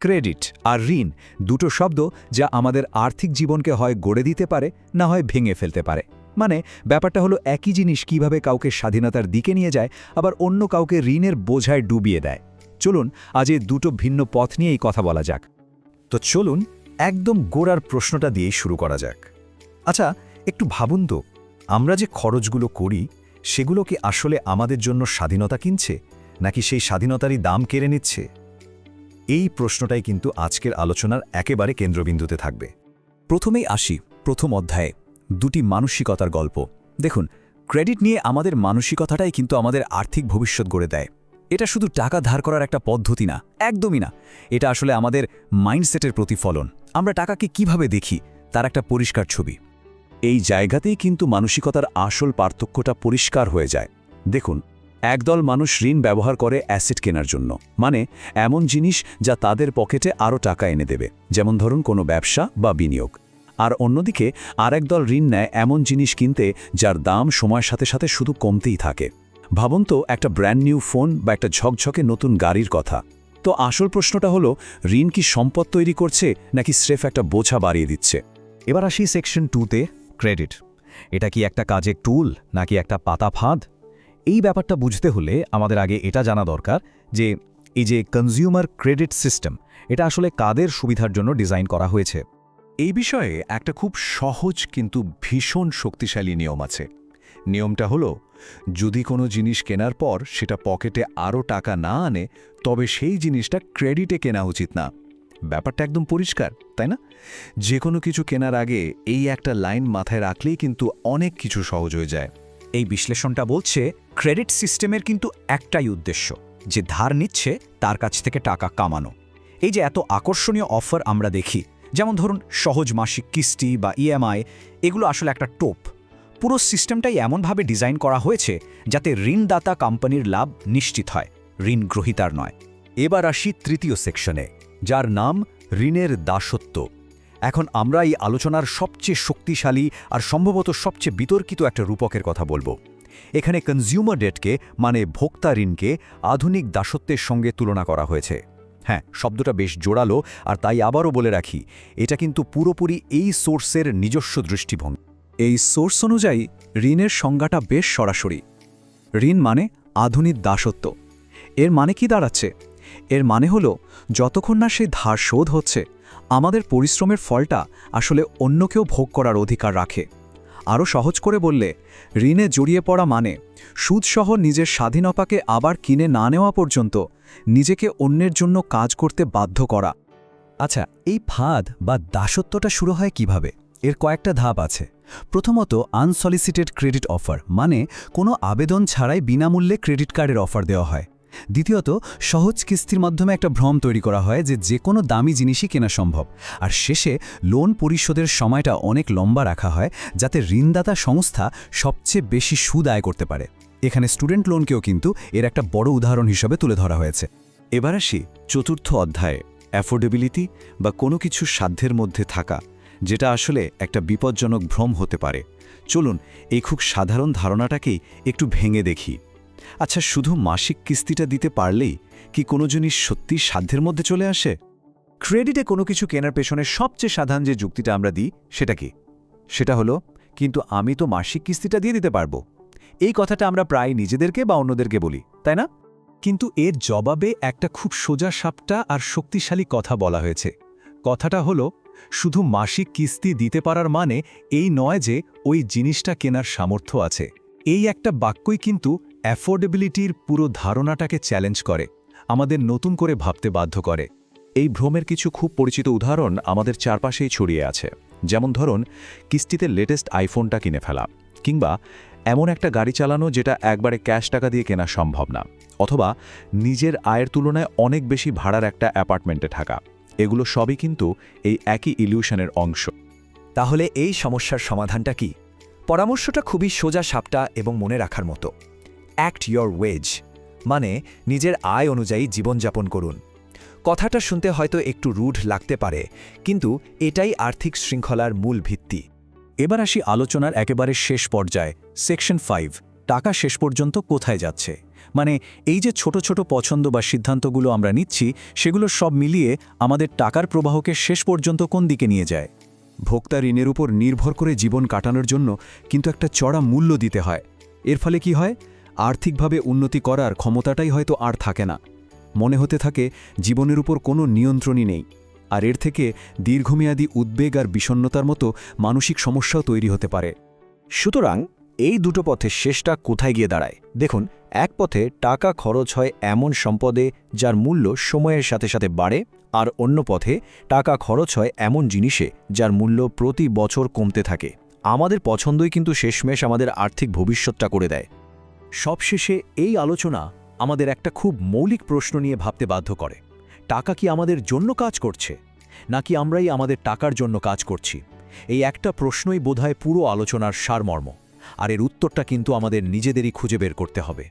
Credit আর ঋণ দুটো শব্দ যা আমাদের আর্থিক জীবনকে হয় গড়ে দিতে পারে না হয় ভেঙে ফেলতে পারে। মানে ব্যাপারটা হলো একই জিনিস কিভাবে কাউকে স্বাধীনতার দিকে নিয়ে যায়, আবার অন্য কাউকে ঋণের বোঝায় ডুবিয়ে দেয়। চলুন আজ এই দুটো ভিন্ন পথ নিয়েই কথা বলা যাক। তো চলুন একদম গোড়ার প্রশ্নটা দিয়েই শুরু করা যাক। আচ্ছা, একটু ভাবুন তো, আমরা যে খরচগুলো করি সেগুলো কি আসলে আমাদের জন্য স্বাধীনতা কিনছে, নাকি সেই স্বাধীনতারই দাম কেড়ে নিচ্ছে? এই প্রশ্নটাই কিন্তু আজকের আলোচনার একেবারে কেন্দ্রবিন্দুতে থাকবে। প্রথমেই আসি প্রথম অধ্যায়ে, দুটি মানসিকতার গল্প। দেখুন, ক্রেডিট নিয়ে আমাদের মানসিকতাটাই কিন্তু আমাদের আর্থিক ভবিষ্যৎ গড়ে দেয়। এটা শুধু টাকা ধার করার একটা পদ্ধতি না, একদমই না। এটা আসলে আমাদের মাইন্ডসেটের প্রতিফলন। আমরা টাকাকে কিভাবে দেখি তার একটা পরিষ্কার ছবি। এই জায়গাতেই কিন্তু মানসিকতার আসল পার্থক্যটা পরিষ্কার হয়ে যায়। দেখুন, একদল মানুষ ঋণ ব্যবহার করে অ্যাসেট কেনার জন্য, মানে এমন জিনিস যা তাদের পকেটে আরও টাকা এনে দেবে, যেমন ধরুন কোনো ব্যবসা বা বিনিয়োগ। আর অন্যদিকে আরেক দল ঋণ নেয় এমন জিনিস কিনতে যার দাম সময়ের সাথে সাথে শুধু কমতেই থাকে। ভাবুন তো, একটা ব্র্যান্ড নিউ ফোন বা একটা ঝকঝকে নতুন গাড়ির কথা। তো আসল প্রশ্নটা হলো, ঋণ কি সম্পদ তৈরি করছে নাকি স্রেফ একটা বোঝা বাড়িয়ে দিচ্ছে? এবার আসি সেকশন 2তে, ক্রেডিট। এটা কি একটা কাজের টুল নাকি একটা পাতা ফাঁদ? এই ব্যাপারটা বুঝতে হলে আমাদের আগে এটা জানা দরকার যে এই যে কনজিউমার ক্রেডিট সিস্টেম, এটা আসলে কাদের সুবিধার জন্য ডিজাইন করা হয়েছে। এই বিষয়ে একটা খুব সহজ কিন্তু ভীষণ শক্তিশালী নিয়ম আছে। নিয়মটা হলো, যদি কোনো জিনিস কেনার পর সেটা পকেটে আরও টাকা না আনে, তবে সেই জিনিসটা ক্রেডিটে কেনা উচিত না। ব্যাপারটা একদম পরিষ্কার, তাই না? যে কোনো কিছু কেনার আগে এই একটা লাইন মাথায় রাখলেই কিন্তু অনেক কিছু সহজ হয়ে যায়। এই বিশ্লেষণটা বলছে ক্রেডিট সিস্টেমের কিন্তু একটাই উদ্দেশ্য, যে ধার নিচ্ছে তার কাছ থেকে টাকা কামানো। এই যে এত আকর্ষণীয় অফার আমরা দেখি, যেমন ধরুন সহজ মাসিক কিস্তি বা ইএমআই, এগুলো আসলে একটা টোপ। পুরো সিস্টেমটাই এমনভাবে ডিজাইন করা হয়েছে যাতে ঋণদাতা কোম্পানির লাভ নিশ্চিত হয়, ঋণ গ্রহীতার নয়। এবার আসি তৃতীয় সেকশনে, যার নাম ঋণের দাসত্ব। এখন আমরা এই আলোচনার সবচেয়ে শক্তিশালী আর সম্ভবত সবচেয়ে বিতর্কিত একটা রূপকের কথা বলবো। এখানে কনজিউমার ডেটকে, মানে ভোক্তা ঋণকে, আধুনিক দাসত্বের সঙ্গে তুলনা করা হয়েছে। হ্যাঁ, শব্দটা বেশ জোরালো, আর তাই আবারও বলে রাখি, এটা কিন্তু পুরোপুরি এই সোর্সের নিজস্ব দৃষ্টিভঙ্গি। এই সোর্স অনুযায়ী ঋণের সংজ্ঞাটা বেশ সরাসরি। ঋণ মানে আধুনিক দাসত্ব। এর মানে কি দাঁড়াচ্ছে? এর মানে হলো, যতক্ষণ না সেই ধার শোধ হচ্ছে, আমাদের পরিশ্রমের ফলটা আসলে অন্য কেউ ভোগ করার অধিকার রাখে। আরও সহজ করে বললে, ঋণে জড়িয়ে পড়া মানে সুদসহ নিজের স্বাধীনতাকে আবার কিনে না নেওয়া পর্যন্ত নিজেকে অন্যের জন্য কাজ করতে বাধ্য করা। আচ্ছা, এই ফাঁদ বা দাসত্বটা শুরু হয় কিভাবে? এর কয়েকটা ধাপ আছে। প্রথমত, আনসলিসিটেড ক্রেডিট অফার, মানে কোনো আবেদন ছাড়াই বিনামূল্যে ক্রেডিট কার্ডের অফার দেওয়া হয়। দ্বিতীয়ত, সহজ কিস্তির মাধ্যমে একটা ভ্রম তৈরি করা হয় যে কোনো দামি জিনিসই কেনা সম্ভব। আর শেষে লোন পরিশোধের সময়টা অনেক লম্বা রাখা হয়, যাতে ঋণদাতা সংস্থা সবচেয়ে বেশি সুদ আয় করতে পারে। এখানে স্টুডেন্ট লোনকেও কিন্তু এর একটা বড় উদাহরণ হিসেবে তুলে ধরা হয়েছে। এবার আসি চতুর্থ অধ্যায়ে, অ্যাফোর্ডেবিলিটি বা কোনো কিছু সাধ্যের মধ্যে থাকা, যেটা আসলে একটা বিপজ্জনক ভ্রম হতে পারে। চলুন এই খুব সাধারণ ধারণাটাকেই একটু ভেঙে দেখি। আচ্ছা, শুধু মাসিক কিস্তিটা দিতে পারলেই কি কোনো জিনিস সত্যি সাধ্যের মধ্যে চলে আসে? ক্রেডিটে কোনো কিছু কেনার পেছনে সবচেয়ে সাধারণ যে যুক্তিটা আমরা দিই, সেটা কি? সেটা হলো, কিন্তু আমি তো মাসিক কিস্তিটা দিয়ে দিতে পারবো। এই কথাটা আমরা প্রায় নিজেদেরকে বা অন্যদেরকে বলি, তাই না? কিন্তু এর জবাবে একটা খুব সোজা সাপটা আর শক্তিশালী কথা বলা হয়েছে। কথাটা হলো, শুধু মাসিক কিস্তি দিতে পারার মানে এই নয় যে ওই জিনিসটা কেনার সামর্থ্য আছে। এই একটা বাক্যই কিন্তু অ্যাফোর্ডেবিলিটির পুরো ধারণাটাকে চ্যালেঞ্জ করে, আমাদের নতুন করে ভাবতে বাধ্য করে। এই ভ্রমের কিছু খুব পরিচিত উদাহরণ আমাদের চারপাশেই ছড়িয়ে আছে। যেমন ধরুন, কিস্তিতে লেটেস্ট আইফোনটা কিনে ফেলা, কিংবা এমন একটা গাড়ি চালানো যেটা একবারে ক্যাশ টাকা দিয়ে কেনা সম্ভব না, অথবা নিজের আয়ের তুলনায় অনেক বেশি ভাড়ার একটা অ্যাপার্টমেন্টে থাকা। এগুলো সবই কিন্তু এই একই ইলিউশনের অংশ। তাহলে এই সমস্যার সমাধানটা কি? পরামর্শটা খুবই সোজা সাপটা এবং মনে রাখার মতো। অ্যাক্ট ইয়োর ওয়েজ, মানে নিজের আয় অনুযায়ী জীবনযাপন করুন। কথাটা শুনতে হয়তো একটু রুড লাগতে পারে, কিন্তু এটাই আর্থিক শৃঙ্খলার মূল ভিত্তি। এবার আসি আলোচনার একেবারে শেষ পর্যায়ে, সেকশন 5, টাকা শেষ পর্যন্ত কোথায় যাচ্ছে। মানে এই যে ছোট ছোট পছন্দ বা সিদ্ধান্তগুলো আমরা নিচ্ছি সেগুলো সব মিলিয়ে আমাদের টাকার প্রবাহকে শেষ পর্যন্ত কোন দিকে নিয়ে যায়। ভোক্তা ঋণের উপর নির্ভর করে জীবন কাটানোর জন্য কিন্তু একটা চড়া মূল্য দিতে হয়। এর ফলে কি হয়, আর্থিকভাবে উন্নতি করার ক্ষমতাটাই হয়তো আর থাকে না। মনে হতে থাকে জীবনের উপর কোনো নিয়ন্ত্রণই নেই। আর এর থেকে দীর্ঘমেয়াদী উদ্বেগ আর বিষণ্ণতার মতো মানসিক সমস্যাও তৈরি হতে পারে। সুতরাং এই দুটো পথে শেষটা কোথায় গিয়ে দাঁড়ায়? দেখুন, এক পথে টাকা খরচ হয় এমন সম্পদে যার মূল্য সময়ের সাথে সাথে বাড়ে, আর অন্য পথে টাকা খরচ হয় এমন জিনিসে যার মূল্য প্রতি বছর কমতে থাকে। আমাদের পছন্দই কিন্তু শেষমেশ আমাদের আর্থিক ভবিষ্যৎটা করে দেয়। সবশেষে এই আলোচনা আমাদের একটা খুব মৌলিক প্রশ্ন নিয়ে ভাবতে বাধ্য করে। টাকা কি আমাদের জন্য কাজ করছে, নাকি আমরাই আমাদের টাকার জন্য কাজ করছি? এই একটা প্রশ্নই বোধহয় পুরো আলোচনার সারমর্ম, আর এর উত্তরটা কিন্তু আমাদের নিজেদেরই খুঁজে বের করতে হবে।